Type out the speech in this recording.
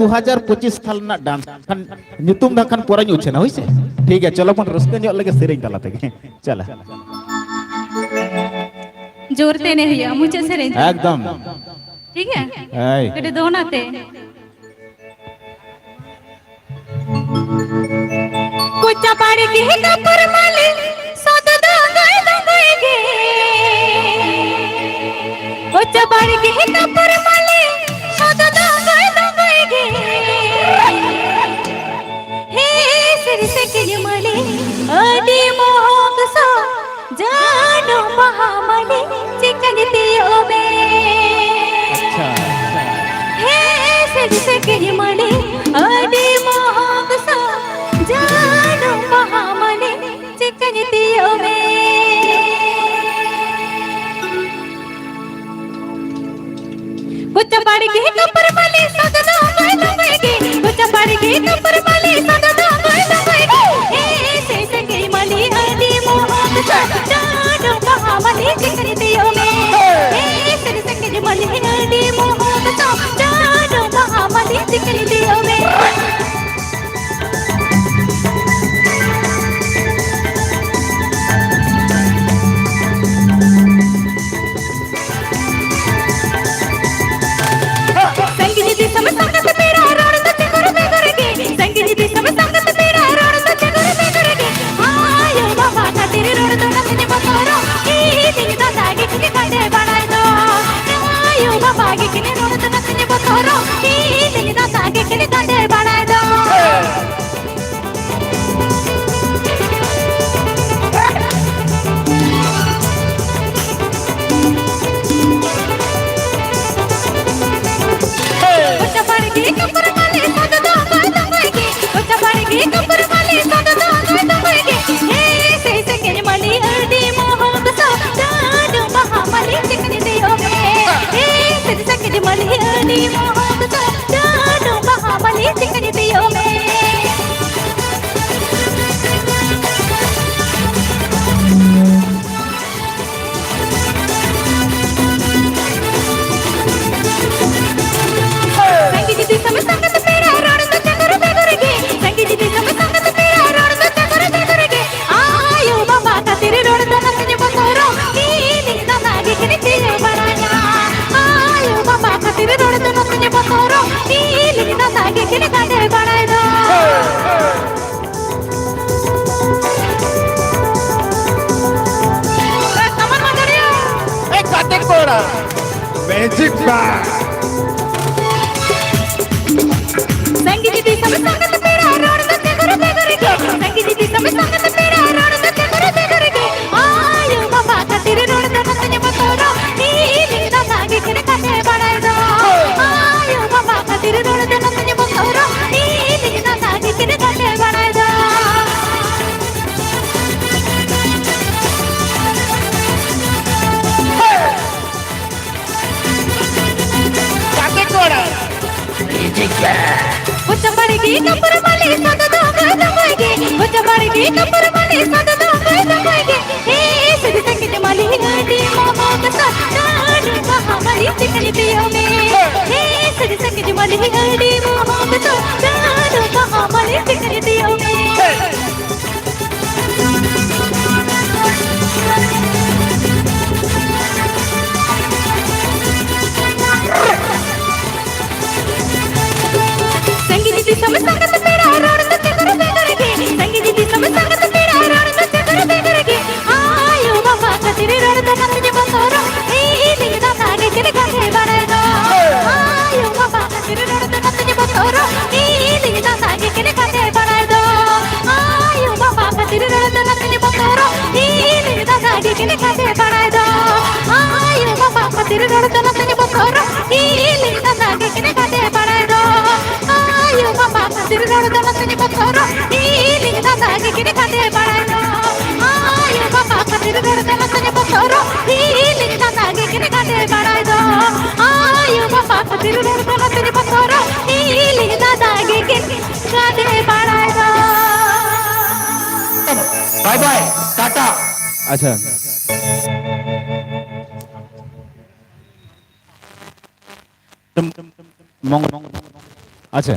2025 साल ना डांस खान नितुम दा खान पोरा उछे ना होइसे ठीक है चलो अपन रस्ते ᱧᱚᱜ लगे सेरेñ तला तेगे चला जोरते नहीं हुआ मुझे सेरेñ एकदम ठीक है हाय कटे दोनाते कुचा पाड़ी की कपर माले सदा दंगाई दंगाई गे कुचा पाड़ी की कपर माले सदा दंगाई दंगाई गे हे सिर से के माले अडी मोहक सा जानो महामले चिकन दियो में अच्छा हे सिर से के माले अडी मोहक सा जानो महामले चिकन दियो में कुछ पाड़ी के कपर माले सदा दंगाई दंगाई गे कुछ पाड़ी के कपर माले सदा दंगाई दंगाई गे हे सिर से के माले अडी मोहक सा जानो महामले चिकन दियो में हे सिर से के माले अडी मोहक सा जानो महामले चिकन दियो में संगीत समय संगत तेरा रोड तक करते करके संगीत समय संगत तेरा रोड तक करते करके आयो बाबा का तेरे रोड तो नचने बतरो ई दिन दा दागे के काटे बनाए दो आयो बाबा के रोड तो नचने बतरो ई दिन दा दागे के काटे बनाए दो कुचा पाड़ी की कपर माले सदा दंगाई दंगाई गे कुचा पाड़ी की कपर माले सदा दंगाई दंगाई गे हे से के माली अडी मोहक सा जानो महामले चिकन दियो में हे से के माली अडी मोहक सा जानो महामले चिकन दियो में संगीत समय संगत तेरा रोड तक करते करके संगीत समय संगत तेरा रोड तक करते करके आयो बाबा का तेरे रोड तो नचने बतरो ई दिन दा दागे के तेरे बनाया आयो बाबा का तेरे रोड तो नचने बतरो ई दिन दा दागे के काटे बनाए दो कमर मत करियो ए काटे कोड़ा मैजिक बैग संगीत समय संगत तेरा रोड तक करते करके संगीत समय संगत तेरा रोड तक करते करके आयो बाबा का तेरे रोड तो नचने बतरो ई दिन दा दागे के काटे बनाए दो आयो बाबा का तेरे रोड तो नचने बतरो ई दिन दा दागे के काटे बनाए दो काटे कोड़ा कुछ बड़ी की कपर वाले सदा दंगाई दंगाई गे कुछ बड़ी की कपर वाले सदा दंगाई दंगाई गे हे सिर से के माली अडी मोहक सा जानो महामले चिकन दियो में हे सिर से के माली अडी मोहक सा जानो महामले चिकन दियो में संगीत समय संगत तेरा रोड तक करते करके संगीत समय संगत तेरा रोड तक करते करके आयो बाबा का तेरे रोड तो नचने बतरो ई दिन दा दागे के काटे बनाए दो आयो बाबा का तेरे रोड तो नचने बतरो ई दिन दा दागे के काटे बनाए दो आयो बाबा का तेरे रोड तो नचने बतरो ई दिन दा दागे के काटे बनाए दो आयो बाबा का तेरे रोड तो नचने बतरो ई दिन दा दागे के काटे बनाए दो आयो बाबा का तेरे रोड तो नचने बतरो ई दिन दा दागे के काटे बनाए दो आयो बाबा का तेरे रोड तो नचने बतरो ई दिन दा दागे के काटे बनाए दो आयो बाबा का तेरे रोड तो नचने बतरो ई दिन दा दागे के काटे बनाए दो बाय बाय टाटा अच्छा mong ᱟᱪᱪᱷᱟ